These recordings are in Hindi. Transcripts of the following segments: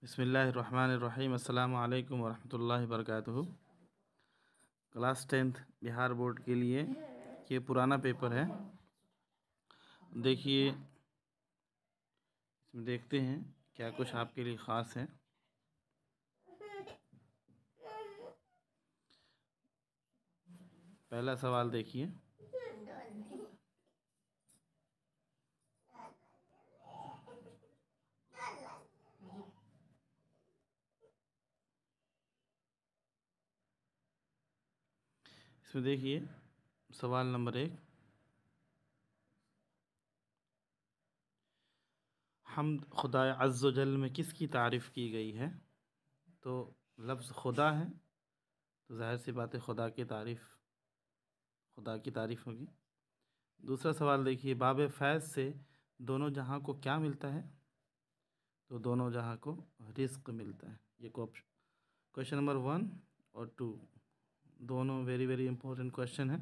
बिस्मिल्लाहिर्रहमानिर्रहीम। अस्सलामु अलैकुम वरहमतुल्लाहि वबरकातुहू। क्लास 10th बिहार बोर्ड के लिए ये पुराना पेपर है। देखिए, इसमें देखते हैं क्या कुछ आपके लिए ख़ास है। पहला सवाल देखिए, इसमें देखिए सवाल नंबर 1, हम्द खुदा अज़्ज़ व जल में किसकी तारीफ़ की गई है? तो लफ्ज़ खुदा है, तो ज़ाहिर सी बात है खुदा की तारीफ़ होगी। दूसरा सवाल देखिए, बाब फैज़ से दोनों जहां को क्या मिलता है? तो दोनों जहां को रिज़्क़ मिलता है। ये क्वेश्चन नंबर 1 और 2 दोनों वेरी वेरी इंपॉर्टेंट क्वेश्चन है।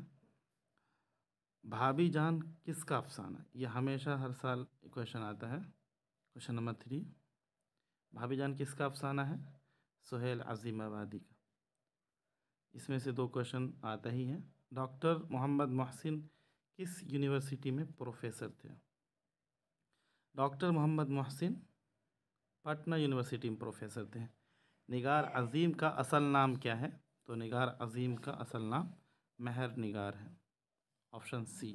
भाभी जान किसका अफसाना? ये हमेशा हर साल क्वेश्चन आता है। क्वेश्चन नंबर 3, भाभी जान किसका अफसाना है? सुहेल अज़ीमाबादी का। इसमें से 2 क्वेश्चन आता ही है। डॉक्टर मोहम्मद मोहसिन किस यूनिवर्सिटी में प्रोफेसर थे? डॉक्टर मोहम्मद मोहसिन पटना यूनिवर्सिटी में प्रोफेसर थे। निगार अज़ीम का असल नाम क्या है? तो निगार अज़ीम का असल नाम महर निगार है, ऑप्शन सी।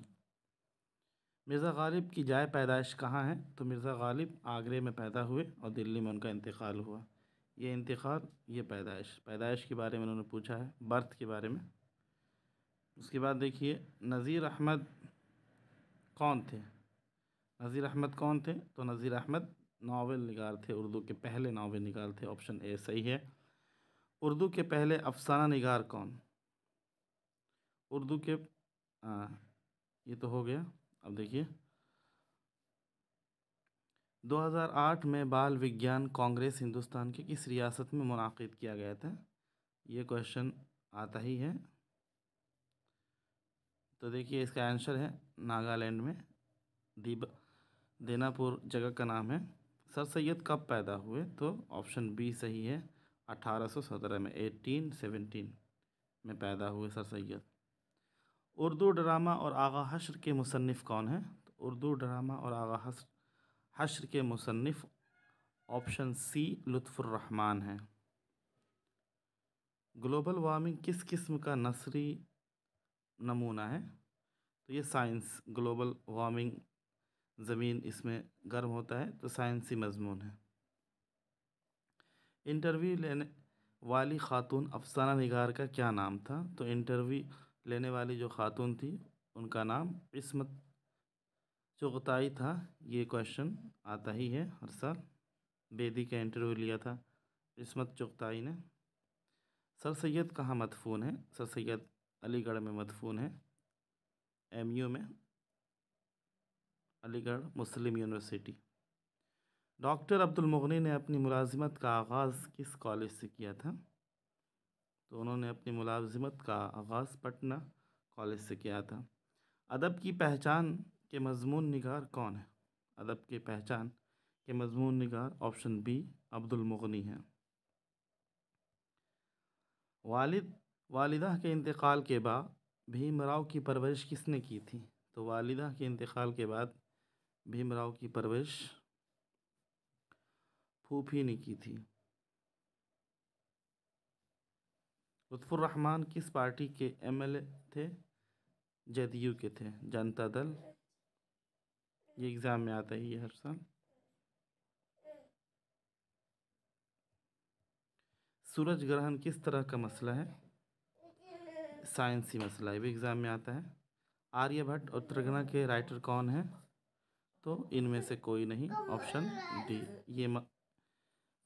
मिर्ज़ा गालिब की जाए पैदाइश कहाँ है? तो मिर्ज़ा गालिब आगरे में पैदा हुए और दिल्ली में उनका इंतकाल हुआ। ये इंतकाल, ये पैदाइश के बारे में उन्होंने पूछा है, बर्थ के बारे में। उसके बाद देखिए, नज़ीर अहमद कौन थे? नज़ीर अहमद कौन थे? तो नज़ीर अहमद नावल निगार थे, उर्दू के पहले नावल निगार थे, ऑप्शन ए सही है। उर्दू के पहले अफसाना निगार कौन? उर्दू के ये तो हो गया। अब देखिए, 2008 में बाल विज्ञान कांग्रेस हिंदुस्तान के किस रियासत में मुनाकिद किया गया था? ये क्वेश्चन आता ही है। तो देखिए, इसका आंसर है नागालैंड में, दीनापुर जगह का नाम है। सर सैयद कब पैदा हुए? तो ऑप्शन बी सही है, 1817 में, 1817 में पैदा हुए सर सैयद। उर्दू ड्रामा और आगा हश्र के मुसन्निफ़ कौन हैं? तो उर्दू ड्रामा और आगा हश्र के मुसन्निफ़ ऑप्शन सी लुत्फ़ुर रहमान है। ग्लोबल वार्मिंग किस किस्म का नसरी नमूना है? तो ये साइंस, ग्लोबल वार्मिंग, ज़मीन इसमें गर्म होता है, तो साइंसी मजमून है। इंटरव्यू लेने वाली खातून अफसाना निगार का क्या नाम था? तो इंटरव्यू लेने वाली जो खातून थी उनका नाम इस्मत चुगताई था। ये क्वेश्चन आता ही है हर साल। बेदी का इंटरव्यू लिया था इस्मत चुगताई ने। सर सैयद कहाँ मदफून है? सर सैयद अलीगढ़ में मदफून है, एमयू में, अलीगढ़ मुस्लिम यूनिवर्सिटी। डॉक्टर अब्दुल मुगनी ने अपनी मुलाजिमत का आगाज़ किस कॉलेज से किया था? तो उन्होंने अपनी मुलाजिमत का आगाज़ पटना कॉलेज से किया था। अदब की पहचान के मजमून निगार कौन है? अदब की पहचान के मजमून निगार ऑप्शन बी अब्दुल मुगनी है। वालिदा के इंतकाल के बाद भीमराव की परवरिश किसने की थी? तो वालिदा के इंतकाल के बाद भीमराव की परवरिश फूफी ने की थी। लुत्फुर रहमान किस पार्टी के एमएलए थे? जदयू के थे, जनता दल। ये एग्ज़ाम में आता ही है हर साल। सूरज ग्रहण किस तरह का मसला है? साइंसी मसला है, भी एग्ज़ाम में आता है। आर्यभट्ट और त्रिगुणा के राइटर कौन हैं? तो इनमें से कोई नहीं, ऑप्शन डी। ये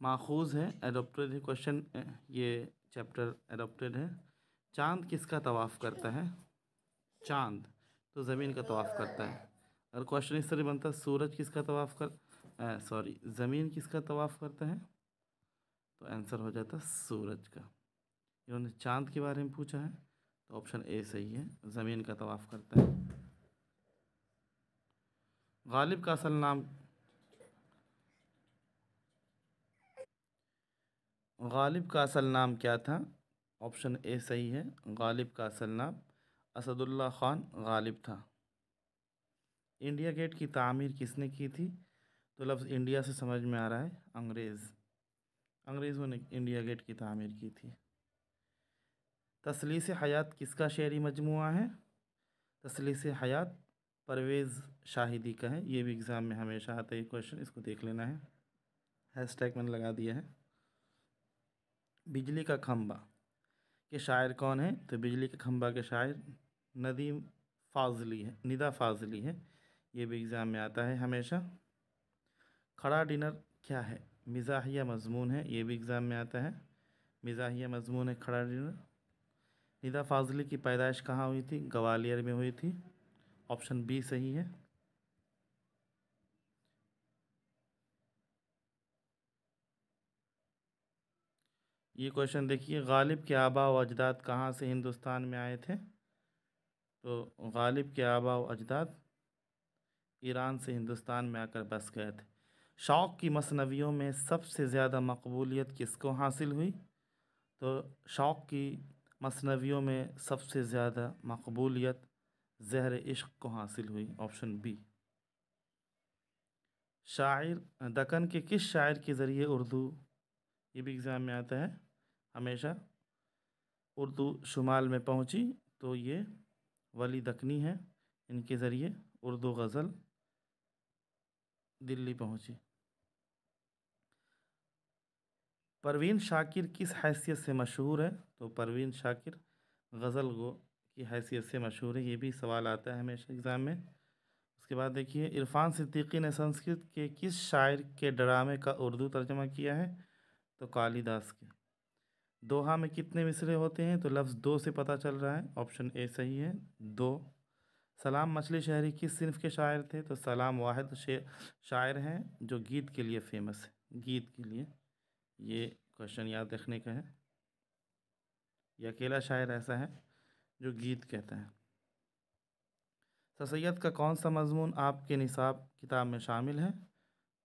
माखूज है, एडोप्टेड है क्वेश्चन, ये चैप्टर एडोप्टेड है। चांद किसका तवाफ़ करता है? चांद तो ज़मीन का तवाफ़ करता है। अगर क्वेश्चन इस तरह बनता, सूरज किसका ज़मीन किसका तवाफ़ करता है, तो आंसर हो जाता सूरज का। इन्होंने चांद के बारे में पूछा है, तो ऑप्शन ए सही है, ज़मीन का तवाफ़ करता है। गालिब का असल नाम गालिब का असल नाम क्या था? ऑप्शन ए सही है, गालिब का असल नाम असदुल्ला खान गालिब था। इंडिया गेट की तामीर किसने की थी? तो लफ्ज़ इंडिया से समझ में आ रहा है अंग्रेज़ों ने इंडिया गेट की तामीर की थी। तसलीस हयात किसका शेरी मजमुआ है? तसलीस हयात परवेज़ शाहिदी का है। ये भी एग्ज़ाम में हमेशा आता है क्वेश्चन, इसको देख लेना है। हैशटैग मैंने लगा दिया है। बिजली का खंभा के शायर कौन है? तो बिजली के खंभा के शायर नदीम फाजली है, निदा फाजली है। ये भी एग्ज़ाम में आता है हमेशा। खड़ा डिनर क्या है? मिज़ाहिया मज़मून है। ये भी एग्ज़ाम में आता है, मिज़ाहिया मज़मून है खड़ा डिनर। निदा फाजली की पैदाइश कहाँ हुई थी? ग्वालियर में हुई थी। ऑप्शन बी सही है। ये क्वेश्चन देखिए, गालिब के आबा व अजदाद कहाँ से हिंदुस्तान में आए थे? तो गालिब के आबा व अजदाद ईरान से हिंदुस्तान में आकर बस गए थे। शौक़ की मसनवियों में सबसे ज़्यादा मकबूलियत किसको हासिल हुई? तो शौक़ की मसनवियों में सबसे ज़्यादा मकबूलियत ज़हर इश्क़ को हासिल हुई। Option B. शायर दक्कन के किस शायर के ज़रिए उर्दू, ये भी एग्ज़ाम में आता है हमेशा, उर्दू शुमाल में पहुंची? तो ये वली दक्कनी है, इनके ज़रिए उर्दू गज़ल दिल्ली पहुंची। परवीन शाकिर किस हैसियत से मशहूर है? तो परवीन शाकिर गज़ल गो की हैसियत से मशहूर है। ये भी सवाल आता है हमेशा एग्ज़ाम में। उसके बाद देखिए, इरफान सिद्दीकी ने संस्कृत के किस शायर के ड्रामे का उर्दू तर्जमा किया है? तो कालिदास के। दोहा में कितने मिसरे होते हैं? तो लफ्ज़ दो से पता चल रहा है। ऑप्शन ए सही है, दो। सलाम मछली शहरी किस सिनफ के शायर थे? तो सलाम वाहिद शायर हैं जो गीत के लिए फेमस है, गीत के लिए। ये क्वेश्चन याद रखने का है। ये अकेला शायर ऐसा है जो गीत कहता है। सर सैयद का कौन सा मजमून आपके निसाब किताब में शामिल है?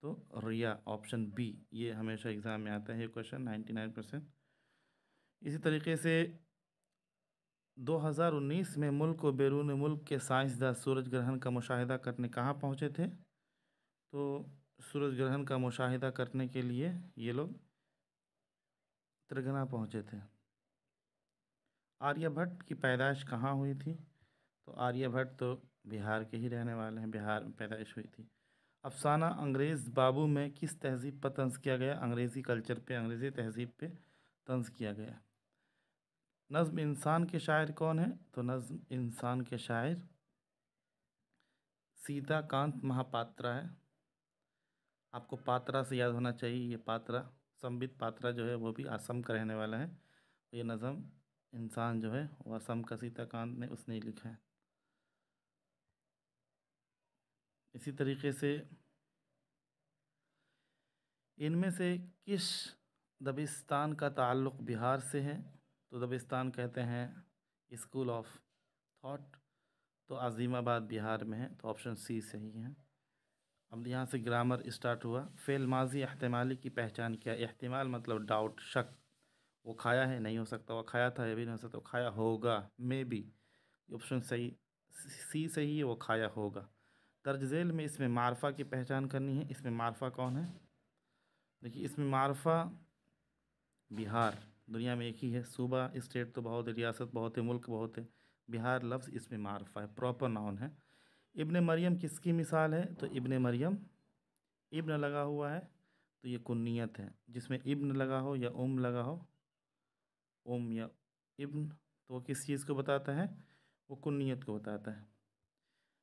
तो रिया, ऑप्शन बी। ये हमेशा एग्ज़ाम में आता है ये क्वेश्चन 99%। इसी तरीके से 2019 में मुल्क व बैरून मुल्क के साइंसदान सूरज ग्रहण का मुशाहिदा करने कहाँ पहुँचे थे? तो सूरज ग्रहण का मुशाहिदा करने के लिए ये लोग त्रिगना पहुँचे थे। आर्यभट्ट की पैदाइश कहाँ हुई थी? तो आर्यभट्ट तो बिहार के ही रहने वाले हैं, बिहार में पैदाइश हुई थी। अफसाना अंग्रेज़ बाबू में किस तहज़ीब पर तंज़ किया गया? अंग्रेज़ी कल्चर पे, अंग्रेज़ी तहज़ीब पे तंज़ किया गया। नज़्म इंसान के शायर कौन है? तो नज़्म इंसान के शायर सीताकांत महापात्रा है। आपको पात्रा से याद होना चाहिए, ये पात्रा संबित पात्रा जो है वो भी असम का रहने वाला है। ये नज़्म इंसान जो है वो असम का सीताकांत ने उसने ही लिखा है। इसी तरीके से इनमें से किस दबिस्तान का ताल्लुक़ बिहार से है? तो दबिस्तान कहते हैं स्कूल ऑफ थॉट, तो अज़ीमाबाद बिहार में है। तो ऑप्शन सी सही है। अब यहाँ से ग्रामर स्टार्ट हुआ। फ़ेल माजी एहतिमाली की पहचान क्या? एहतिमाल मतलब डाउट, शक। वो खाया है, नहीं हो सकता। वो खाया था, ये भी नहीं हो सकता। वो खाया होगा, मे बी। ऑप्शन सही सी सही है, वो खाया होगा। दर्ज झेल में इसमें मारफा की पहचान करनी है। इसमें मारफा कौन है? देखिए, इसमें मारफा बिहार दुनिया में एक ही है। सूबा स्टेट तो बहुत है, रियासत बहुत है, मुल्क बहुत है। बिहार लफ्ज़ इसमें मारफा है, प्रॉपर नाउन है। इब्ने मरियम किसकी मिसाल है? तो इब्ने मरियम, इब्न लगा हुआ है तो ये कुन्नियत है। जिसमें इब्न लगा हो या लगा हो, या इब्न, तो वो किस चीज़ को बताता है? वो कुन्नियत को बताता है।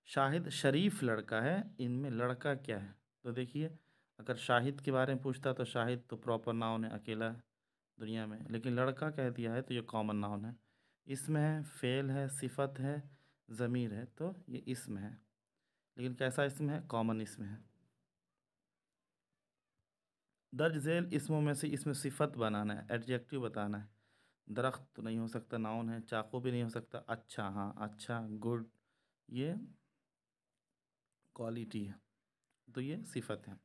शाहिद शरीफ लड़का है, इनमें लड़का क्या है? तो देखिए, अगर शाहिद के बारे में पूछता तो शाहिद तो प्रॉपर नाउन है, अकेला है दुनिया में। लेकिन लड़का कह दिया है तो ये कॉमन नाउन है। इसमें है, फ़ेल है, सिफत है, ज़मीर है, तो ये इसम है। लेकिन कैसा इसम है? कॉमन इसम है। दर्ज झेल इसमों में से इसमें सिफत बनाना है, एडजेक्टिव बताना है। दरख्त तो नहीं हो सकता, नाउन है। चाकू भी नहीं हो सकता। अच्छा, हाँ, अच्छा, गुड, ये क्वालिटी है, तो ये सिफत है।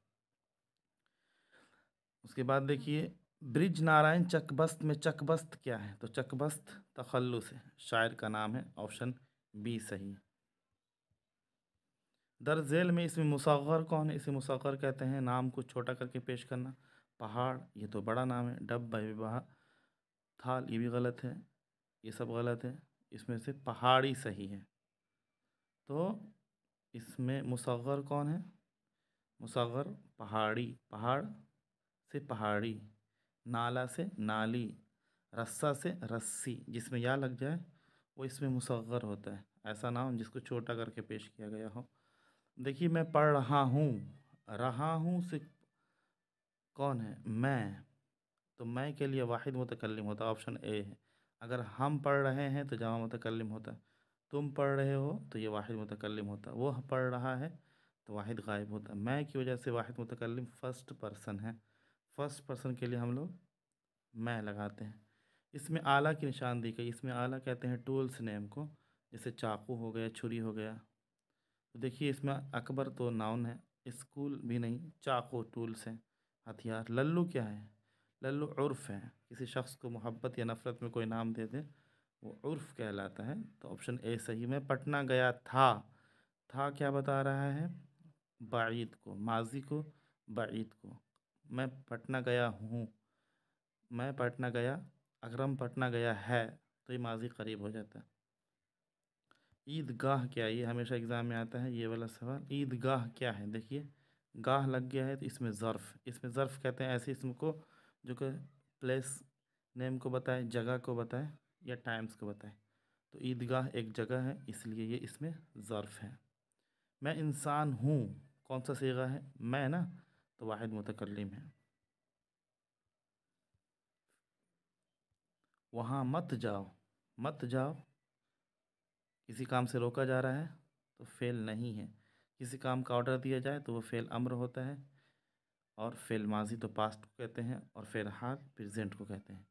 उसके बाद देखिए, ब्रिज नारायण चकबस्त में चकबस्त क्या है? तो चकबस्त तखल्लुस है, शायर का नाम है। ऑप्शन बी सही। दर्ज झेल में इसमें मुसग़्ग़र कौन है? इसे मुसग़्ग़र कहते हैं नाम को छोटा करके पेश करना। पहाड़, ये तो बड़ा नाम है। डब विवाह, थाल, ये भी गलत है। ये सब गलत है। इसमें से पहाड़ी सही है। तो इसमें मुसग़्ग़र कौन है? मुसग़्ग़र पहाड़ी, पहाड़ से पहाड़ी, नाला से नाली, रस्सा से रस्सी, जिसमें या लग जाए वो इसमें मुसग़्ग़र होता है। ऐसा नाम जिसको छोटा करके पेश किया गया हो। देखिए, मैं पढ़ रहा हूँ से कौन है? मैं। तो मैं के लिए वाहिद मुतकल्लिम होता है, ऑप्शन ए है। अगर हम पढ़ रहे हैं तो जमा मुतकल्लिम होता है। तुम पढ़ रहे हो तो ये वाहिद मुतकल्लिम होता है। वो पढ़ रहा है तो वाहिद गायब होता है। मैं की वजह से वाहिद मुतकल्लिम फर्स्ट पर्सन है। फर्स्ट पर्सन के लिए हम लोग मैं लगाते हैं। इसमें आला की निशानदेही गई। इसमें आला कहते हैं टूल्स नेम को, जैसे चाकू हो गया, छुरी हो गया। तो देखिए, इसमें अकबर तो नाउन है, स्कूल भी नहीं, चाकू टूल्स है, हथियार। लल्लू क्या है? लल्लू उर्फ़ है। किसी शख्स को मोहब्बत या नफ़रत में कोई नाम दे दे, वो उर्फ़ कहलाता है। तो ऑप्शन ए सही। मैं पटना गया था क्या बता रहा है? बाईद को, माजी को, बाईद को। मैं पटना गया हूँ, मैं पटना गया, अकरम पटना गया है, तो ये माजी करीब हो जाता है। ईदगाह क्या है? ये हमेशा एग्ज़ाम में आता है ये वाला सवाल। ईदगाह क्या है? देखिए, गाह लग गया है तो इसमें ज़र्फ़ कहते हैं ऐसे इसम को जो कि प्लेस नेम को बताए, जगह को बताए या टाइम्स को बताए। तो ईदगाह एक जगह है, इसलिए ये इसमें ज़र्फ़ है। मैं इंसान हूँ, कौन सा सीगा है? मैं ना, तो वाहिद मुतकल्लिम है। वहाँ मत जाओ, किसी काम से रोका जा रहा है तो फ़ेल नहीं है। किसी काम का ऑर्डर दिया जाए तो वो फ़ेल अम्र होता है। और फ़ेल माजी तो पास्ट को कहते हैं, और फ़ेल हाल प्रेजेंट को कहते हैं।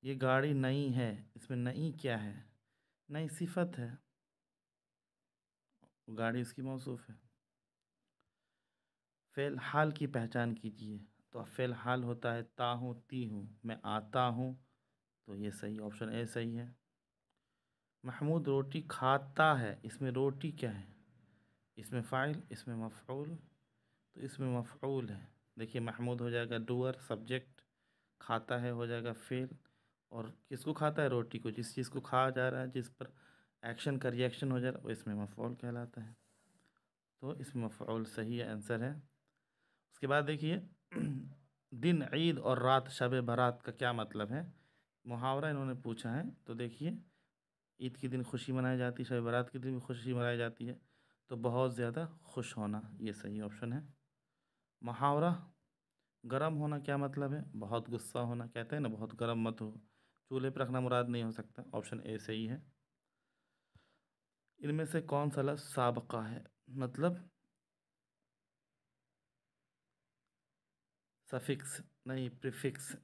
ये गाड़ी नई है, इसमें नई क्या है? नई सिफत है, गाड़ी उसकी मौसूफ़ है। फ़ेल हाल की पहचान कीजिए। तो फ़ेल हाल होता है ता हूँ, ती हूँ, मैं आता हूँ। तो ये सही, ऑप्शन ए सही है। महमूद रोटी खाता है, इसमें रोटी क्या है? इसमें फ़ाइल, इसमें मफ़ऊल, तो इसमें मफ़ऊल है। देखिए, महमूद हो जाएगा डूअर सब्जेक्ट, खाता है हो जाएगा फ़ेल। और किसको खाता है? रोटी को। जिस चीज़ को खाया जा रहा है, जिस पर एक्शन का रिएक्शन हो जा रहा है, वो इसमें मफ़ऊल कहलाता है। तो इसमें मफ़ऊल सही है, आंसर है। उसके बाद देखिए, दिन ईद और रात शब बारात का क्या मतलब है? मुहावरा इन्होंने पूछा है। तो देखिए, ईद के दिन खुशी मनाई जाती है, शब बारात के दिन भी खुशी मनाई जाती है। तो बहुत ज़्यादा खुश होना, ये सही ऑप्शन है। मुहावरा गरम होना क्या मतलब है? बहुत गुस्सा होना। कहते हैं ना, बहुत गरम मत हो, चूल्हे पर रखना मुराद नहीं हो सकता। ऑप्शन ए सही है। इनमें से कौन सा लफ्ज़ साबका है? मतलब सफिक्स नहीं, प्रीफिक्स।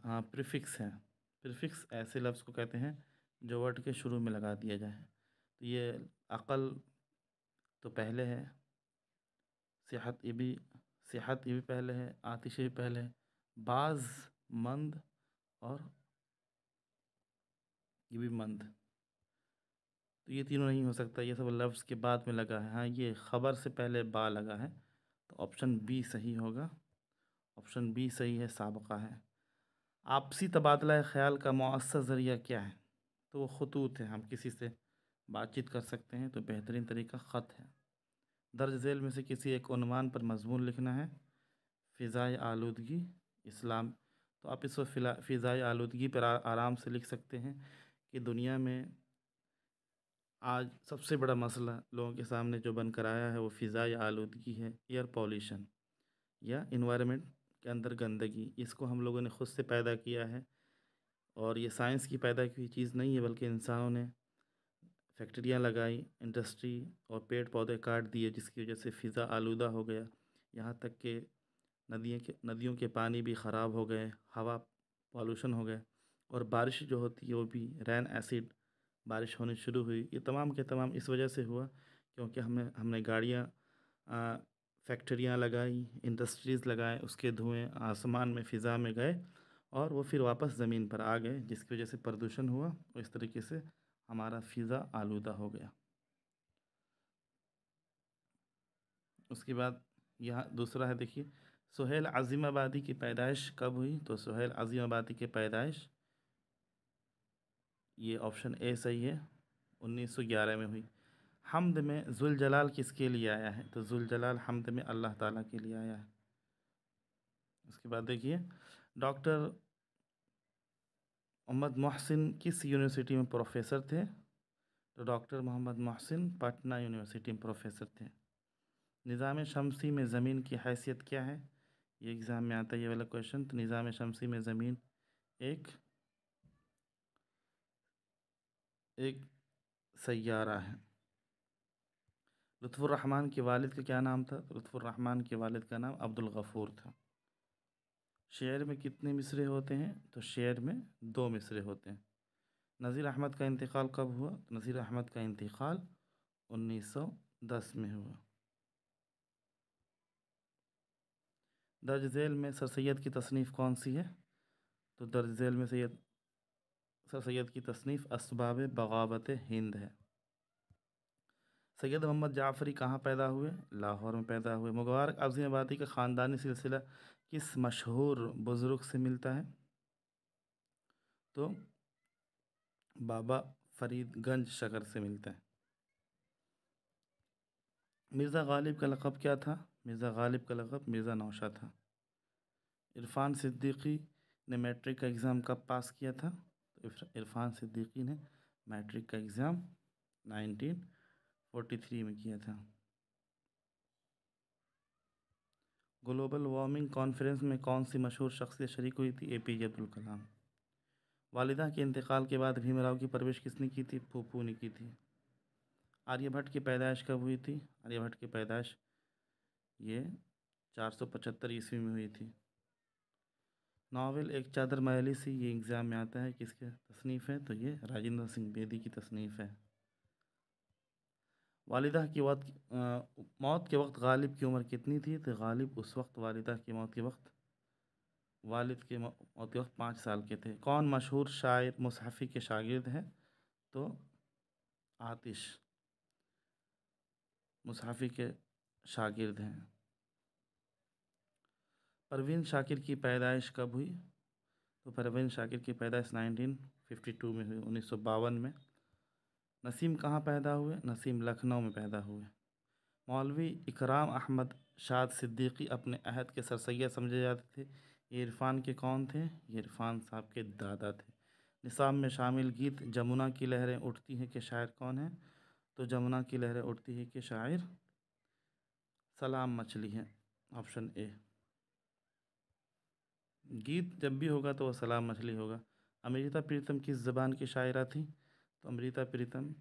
हाँ, प्रीफिक्स है। प्रीफिक्स ऐसे लफ्ज़ को कहते हैं जो वर्ड के शुरू में लगा दिया जाए। तो ये अक़ल तो पहले है, सेहत ये भी पहले है, आतिश ये भी पहले है, बाज़, मंद, और ये भी मंद। तो ये तीनों नहीं हो सकता, ये सब लफ्ज़ के बाद में लगा है। हाँ, ये ख़बर से पहले बा लगा है, तो ऑप्शन बी सही होगा। ऑप्शन बी सही है, साबका है। आपसी तबादला ख़याल का मौअस्सर ज़रिया क्या है? तो वो ख़ुतूत है। हम किसी से बातचीत कर सकते हैं तो बेहतरीन तरीका ख़त है। दर्ज झेल में से किसी एक उन्वान पर मज़मून लिखना है। फ़िज़ाए आलूदगी इस्लाम। तो आप इस वक्त फ़िज़ाए आलूदगी पर आराम से लिख सकते हैं कि दुनिया में आज सबसे बड़ा मसला लोगों के सामने जो बनकर आया है वो फ़िज़ाई आलूदगी है, एयर पॉल्यूशन या इन्वायरमेंट के अंदर गंदगी। इसको हम लोगों ने ख़ुद से पैदा किया है, और ये साइंस की पैदा की हुई चीज़ नहीं है, बल्कि इंसानों ने फैक्ट्रियाँ लगाई, इंडस्ट्री और पेड़ पौधे काट दिए, जिसकी वजह से फ़िज़ा आलूदा हो गया। यहाँ तक कि नदियों के पानी भी ख़राब हो गए, हवा पॉल्यूशन हो गए, और बारिश जो होती है वो भी रैन एसिड बारिश होनी शुरू हुई। ये तमाम के तमाम इस वजह से हुआ क्योंकि हमने गाड़ियाँ, फैक्ट्रियाँ लगाई, इंडस्ट्रीज़ लगाए, उसके धुएँ आसमान में फ़िज़ा में गए और वो फिर वापस ज़मीन पर आ गए, जिसकी वजह से प्रदूषण हुआ और इस तरीके से हमारा फ़िज़ा आलूदा हो गया। उसके बाद यहाँ दूसरा है, देखिए सुहेल अज़ीमाबादी की पैदाइश कब हुई? तो सुहेल अज़ीमाबादी की पैदाइश, ये ऑप्शन ए सही है, 1911 में हुई। हम्द में जुल जलाल किसके लिए आया है? तो जुल जलाल हम्द में अल्लाह ताला के लिए आया है। उसके बाद देखिए डॉक्टर मोहम्मद मोहसिन किस यूनिवर्सिटी में प्रोफेसर थे? तो डॉक्टर मोहम्मद मोहसिन पटना यूनिवर्सिटी में प्रोफेसर थे। निज़ाम शमसी में ज़मीन की हैसियत क्या है? ये एग्ज़ाम में आता है ये वाला क्वेश्चन। तो निज़ाम शमसी में ज़मीन एक सैयारा है। लुत्फ़ुर रहमान के वालिद का क्या नाम था? लुत्फ़ुर रहमान के वालिद का नाम अब्दुल गफ़ूर था। शेर में कितने मिसरे होते हैं? तो शेर में 2 मिसरे होते हैं। नज़ीर अहमद का इंतकाल कब हुआ? नज़ीर अहमद का इंतकाल 1910 में हुआ। दर्ज झेल में सर सैयद की तसनीफ़ कौन सी है? तो दर्ज झेल में सर सैयद की तसनीफ़ असबाब बगावत हिंद है। सैयद मोहम्मद जाफ़री कहाँ पैदा हुए? लाहौर में पैदा हुए। मुबारक अज़ीमाबादी का ख़ानदानी सिलसिला किस मशहूर बुज़ुर्ग से मिलता है? तो बाबा फरीदगंज शकर से मिलता है। मिर्ज़ा गालिब का लक़ब क्या था? मिर्ज़ा गालिब का लक़ब मिर्ज़ा नौशा था। इरफ़ान सिद्दीकी ने मैट्रिक का एग्ज़ाम कब पास किया था? तो इरफ़ान सिद्दीकी ने मैट्रिक का एग्ज़ाम 1943 में किया था। ग्लोबल वार्मिंग कॉन्फ्रेंस में कौन सी मशहूर शख्सियत शरीक हुई थी? APJ अब्दुल कलाम। वालिदा के इंतकाल के बाद भीमराव की परवरिश किसने की थी? फूफू ने की थी। आर्यभट्ट की पैदाइश कब हुई थी? आर्यभट्ट की पैदाइश ये 475 ईस्वी में हुई थी। नावल एक चादर मैली सी, ये एग्ज़ाम में आता है, किसके तसनीफ़ है? तो ये राजेंद्र सिंह बेदी की तसनीफ़ है। वालिदा की मौत के वक्त गालिब की उम्र कितनी थी? तो गालिब उस वक्त वालिदा की मौत के वक्त वालिद के मौत के वक्त 5 साल के थे। कौन मशहूर शायर मुसहफ़ी के शागिर्द हैं? तो आतिश मुसहफ़ी के शागिर्द हैं। परवीन शाकिर की पैदाइश कब हुई? तो परवीन शाकिर की पैदाइश 1952 में हुई, 1952 में। नसीम कहाँ पैदा हुए? नसीम लखनऊ में पैदा हुए। मौलवी इकराम अहमद शाद सिद्दीकी अपने अहद के सरसैयद समझे जाते थे। ये इरफान के कौन थे? ये इरफान साहब के दादा थे। निसाब में शामिल गीत जमुना की लहरें उठती हैं के शायर कौन है? तो जमुना की लहरें उठती है के शायर सलाम मछली है, ऑप्शन ए। गीत जब भी होगा तो वह सलाम मछली होगा। अमृता प्रीतम किस ज़बान की शायरा थी? तो अमृता प्रीतम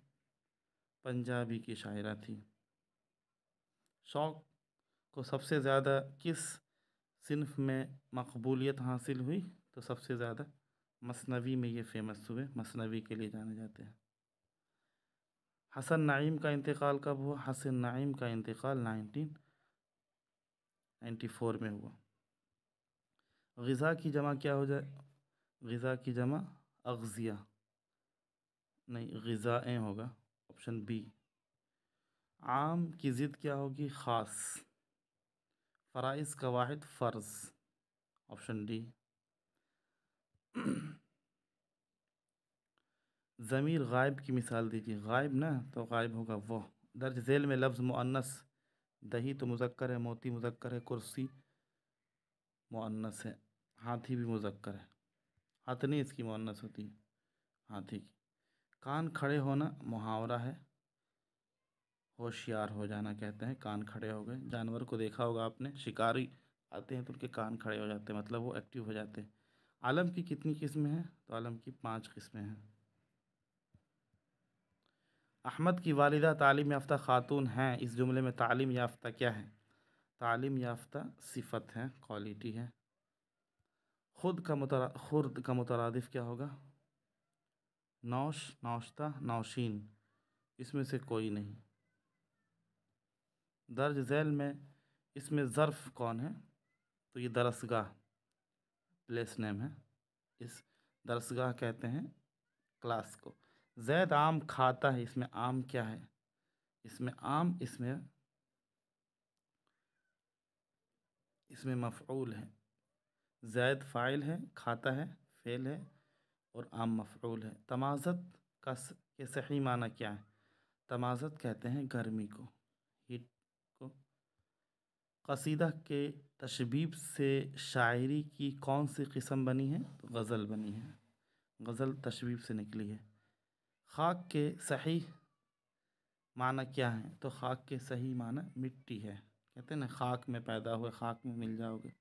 पंजाबी की शायरा थी। शौक़ को सबसे ज़्यादा किस सिन्फ में मकबूलियत हासिल हुई? तो सबसे ज़्यादा मसनवी में ये फ़ेमस हुए, मसनवी के लिए जाने जाते हैं। हसन नईम का इंतकाल कब हुआ? हसन नईम का इंतकाल 1994 में हुआ। ग़िज़ा की जमा क्या हो जाए? ग़िज़ा की जमा अग़ज़िया नहीं, ग़िज़ाएँ होगा, ऑप्शन बी। आम की ज़िद क्या होगी? ख़ास। फ़राइज़ का वाहिद फ़र्ज़, ऑप्शन डी। ज़मीर गायब की मिसाल दीजिए। गायब ना, तो गायब होगा वो। दर्ज झेल में लफ्ज़ मुअन्नस, दही तो मुज़क्कर है, मोती मुज़क्कर है, कुर्सी मुअन्नस है, हाथी भी मुज़क्कर है। हथनी इसकी मुअन्नस होती है, हाथी की। कान खड़े होना मुहावरा है, होशियार हो जाना कहते हैं। कान खड़े हो गए, जानवर को देखा होगा आपने, शिकारी आते हैं तो उनके कान खड़े हो जाते हैं, मतलब वो एक्टिव हो जाते हैं। आलम की कितनी किस्में हैं? तो आलम की 5 किस्में हैं। अहमद की वालिदा तालीम याफ्ता खातून हैं, इस जुमले में तालीम याफ्ता क्या है? तालीम याफ्ता सिफत है, क्वालिटी है। खुर्द का मुतरादिफ क्या होगा? नौश, नौश्ता, नौशीन, इसमें से कोई नहीं। दर्ज झेल में इसमें ज़र्फ़ कौन है? तो ये दरसगाह प्लेस नेम है। इस दरसगाह कहते हैं क्लास को। जैद आम खाता है, इसमें आम क्या है? इसमें आम, इसमें मफ़ऊल है। जैद फ़ाइल है, खाता है फ़ेल है, और आम मफ़ऊल है। तमाज़त के सही माना क्या है? तमाज़त कहते हैं गर्मी को, हीट को। कसीदा के तशबीब से शायरी की कौन सी किस्म बनी है? तो गज़ल बनी है। गज़ल तशबीब से निकली है। खाक के सही माना क्या है? तो खाक के सही माना मिट्टी है। कहते हैं ना, खाक में पैदा हुए खाक में मिल जाओगे।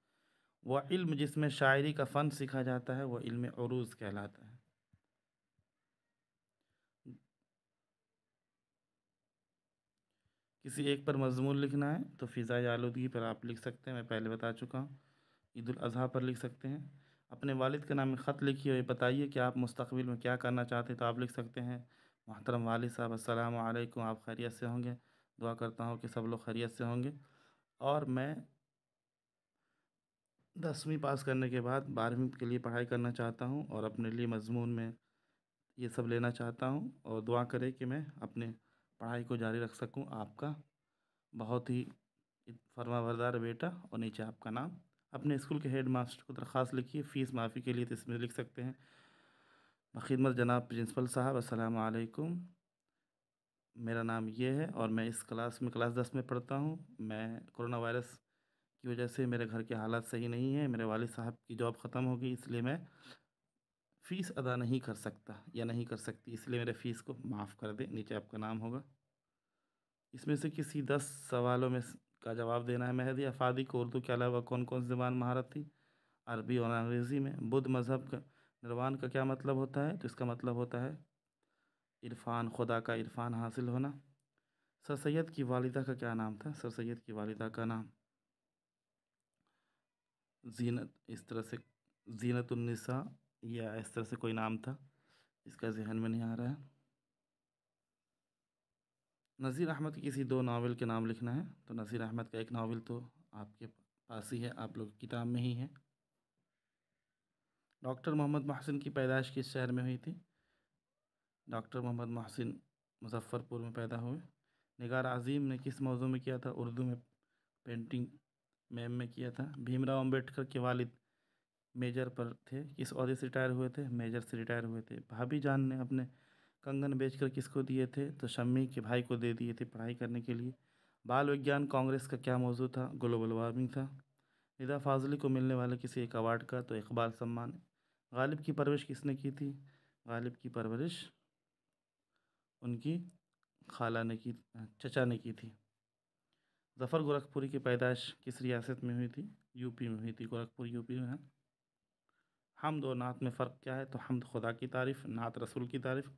वह इल्म जिसमें शायरी का फ़न सीखा जाता है वह इल्म उरूज़ कहलाता है। किसी एक पर मजमून लिखना है तो फ़िज़ाई आलूदगी पर आप लिख सकते हैं, मैं पहले बता चुका हूँ। ईद उल अज़हा पर लिख सकते हैं। अपने वालिद के नाम में ख़त लिखिए और ये बताइए कि आप मुस्तक़बिल में क्या करना चाहते हैं, तो आप लिख सकते हैं, मोहतरम वालिद साहब अस्सलामु अलैकुम, आप खैरियत से होंगे। दुआ करता हूँ कि सब लोग खैरियत से होंगे। और मैं 10वीं पास करने के बाद 12वीं के लिए पढ़ाई करना चाहता हूँ और अपने लिए मजमून में ये सब लेना चाहता हूँ, और दुआ करें कि मैं अपने पढ़ाई को जारी रख सकूँ। आपका बहुत ही फरमाबरदार बेटा, और नीचे आपका नाम। अपने स्कूल के हेड मास्टर को दरख्वास्त लिखिए फ़ीस माफ़ी के लिए, तो इसमें लिख सकते हैं, बख़िदमत जनाब प्रिंसिपल साहब अस्सलाम वालेकुम, मेरा नाम ये है और मैं इस क्लास में क्लास 10 में पढ़ता हूँ। मैं कोरोना वायरस की वजह से मेरे घर के हालात सही नहीं है, मेरे वालिद साहब की जॉब ख़त्म हो गई, इसलिए मैं फ़ीस अदा नहीं कर सकता या नहीं कर सकती, इसलिए मेरे फ़ीस को माफ़ कर दें। नीचे आपका नाम होगा। इसमें से किसी 10 सवालों में का जवाब देना है। मेहदी अफ़ादी को उर्दू के अलावा कौन कौन सी ज़बान महारत थी? अरबी और अंग्रेज़ी में। बुद्ध मज़हब का निर्वाण का क्या मतलब होता है? तो इसका मतलब होता है इरफ़ान, खुदा का इरफ़ान हासिल होना। सर सैयद की वालिदा का क्या नाम था? सर सैयद की वालिदा का नाम ज़ीनत, इस तरह से ज़ीनतुन्निसा या इस तरह से कोई नाम था, इसका ज़हन में नहीं आ रहा है। नज़ीर अहमद की किसी 2 नावल के नाम लिखना है। तो नज़ीर अहमद का एक नावल तो आपके पास ही है, आप लोग की किताब में ही है। डॉक्टर मोहम्मद मोहसिन की पैदाइश किस शहर में हुई थी? डॉक्टर मोहम्मद मोहसिन मुज़फ़्फ़रपुर में पैदा हुए। निगार आज़ीम ने किस मौज़ू में किया था? उर्दू में पेंटिंग मैम में किया था। भीमराव अम्बेडकर के वालिद मेजर पर थे, किस ओहदे से रिटायर हुए थे? मेजर से रिटायर हुए थे। भाभी जान ने अपने कंगन बेचकर किसको दिए थे? तो शम्मी के भाई को दे दिए थे पढ़ाई करने के लिए। बाल विज्ञान कांग्रेस का क्या मौजू था? ग्लोबल वार्मिंग था। निदा फाजली को मिलने वाले किसी एक अवार्ड का? तो इकबाल सम्मान। गालिब की परवरिश किसने की थी? गालिब की परवरिश उनकी खाला ने की, चचा ने की थी। ज़फ़र गोरखपुरी की पैदाइश किस रियासत में हुई थी? यूपी में हुई थी। गोरखपुर यूपी में है। हम्द और नात में फ़र्क क्या है? तो हम्द खुदा की तारीफ़, नात रसूल की तारीफ़।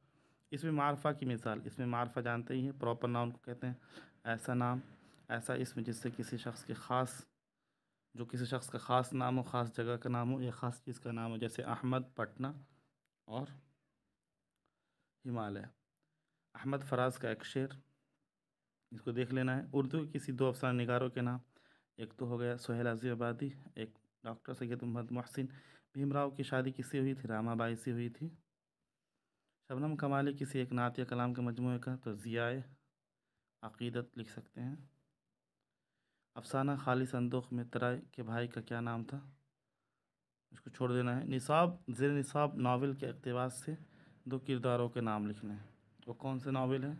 इसमें मारफा की मिसाल, इसमें मारफा जानते ही हैं, प्रॉपर नाउन को कहते हैं। ऐसा नाम, ऐसा इसम जिससे किसी शख्स के ख़ास, जो किसी शख्स का ख़ास नाम हो, ख़ास जगह का नाम हो या ख़ास चीज़ का नाम हो, जैसे अहमद पटना और हिमालय। अहमद फराज का एक शेर, इसको देख लेना है। उर्दू के किसी 2 अफसाना निगारों के नाम। एक तो हो गया सुहेल आज़ियाबादी, एक डॉक्टर सैयद मोहम्मद मोहसिन। भीमराव की शादी किससे हुई थी? रामाबाई से हुई थी। शबनम कमाली किसी एक नात या कलाम के मजमूए का? तो ज़ियाए अक़ीदत लिख सकते हैं। अफसाना खाली संदूक में तराय के भाई का क्या नाम था? इसको छोड़ देना है। निसाब ज़ेर निसाब नावल के इक़्तिबास से 2 किरदारों के नाम लिखने हैं। वो कौन से नावल हैं?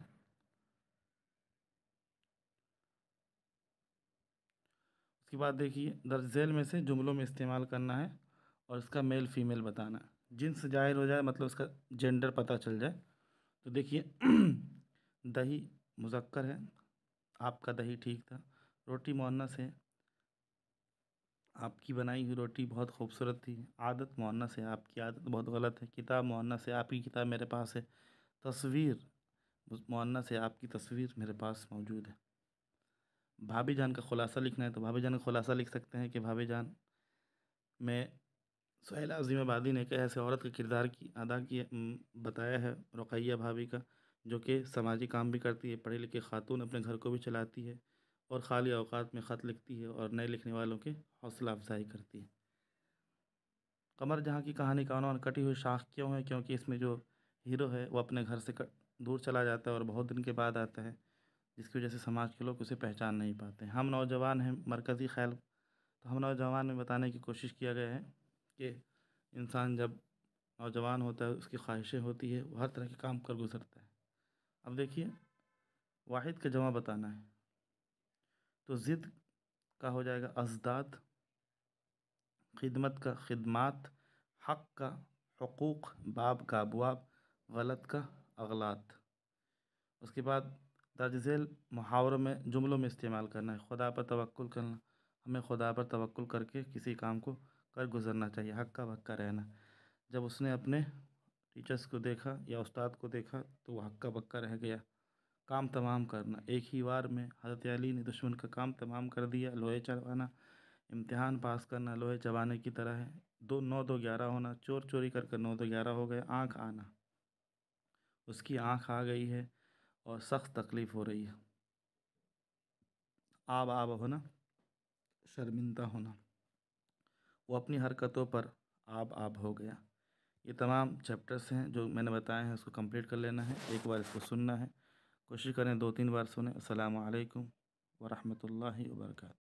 उसके बाद देखिए, दर्ज झेल में से जुमलों में इस्तेमाल करना है और इसका मेल फीमेल बताना है। जिन्स जाहिर हो जाए, मतलब इसका जेंडर पता चल जाए। तो देखिए दही मुज़क्कर है, आपका दही ठीक था। रोटी मुअन्नस है, आपकी बनाई हुई रोटी बहुत खूबसूरत थी। आदत मुअन्नस है, आपकी आदत बहुत गलत है। किताब मुअन्नस है, आपकी किताब मेरे पास है। तस्वीर मुअन्नस है, आपकी तस्वीर मेरे पास मौजूद है। भाभी जान का खुलासा लिखना है, तो भाभी जान का खुलासा लिख सकते हैं कि भाभी जान में सुहेल आज़िमाबादी ने एक ऐसे औरत के किरदार की अदा की बताया है, रुक़ैया भाभी का, जो कि समाजी काम भी करती है, पढ़ी लिखी खातून, अपने घर को भी चलाती है और ख़ाली औक़ात में ख़त लिखती है और नए लिखने वालों की हौसला अफजाई करती है। कमर जहाँ की कहानी का उन्होंने कटी हुई शाख क्यों है? क्योंकि इसमें जो हीरो है वो अपने घर से दूर चला जाता है और बहुत दिन के बाद आता है, जिसकी वजह से समाज के लोग उसे पहचान नहीं पाते। हम नौजवान हैं, मरकज़ी ख्याल। तो हम नौजवान में बताने की कोशिश किया गया है कि इंसान जब नौजवान होता है उसकी ख्वाहिशें होती है, वो हर तरह के काम कर गुजरता है। अब देखिए, वाहिद का जमा बताना है तो ज़िद का हो जाएगा अज़दाद, खिदमत का खिदमात, हक़ का हुकूक़, बाब का अबवाब, गलत का अगलात। उसके बाद दर्ज झेल मुहावरों में जुमलों में इस्तेमाल करना है। खुदा पर तवक्कुल करना, हमें खुदा पर तवक्कुल करके किसी काम को कर गुजरना चाहिए। हक्का बक्का रहना, जब उसने अपने टीचर्स को देखा या उस्ताद को देखा तो वह हक्का बक्का रह गया। काम तमाम करना, एक ही वार में हज़रत अली ने दुश्मन का काम तमाम कर दिया। लोहे चढ़वाना, इम्तिहान पास करना लोहे चबाने की तरह है। 9 2 11 होना, चोर चोरी कर कर 9 2 11 हो गए। आँख आना, उसकी आँख आ गई है और सख्त तकलीफ़ हो रही है। आब आब होना, शर्मिंदा होना, वो अपनी हरकतों पर आब आब हो गया। ये तमाम चैप्टर्स हैं जो मैंने बताए हैं, उसको कंप्लीट कर लेना है। एक बार इसको सुनना है, कोशिश करें 2 3 बार सुने। अस्सलामु अलैकुम व रहमतुल्लाहि व बरकातहू।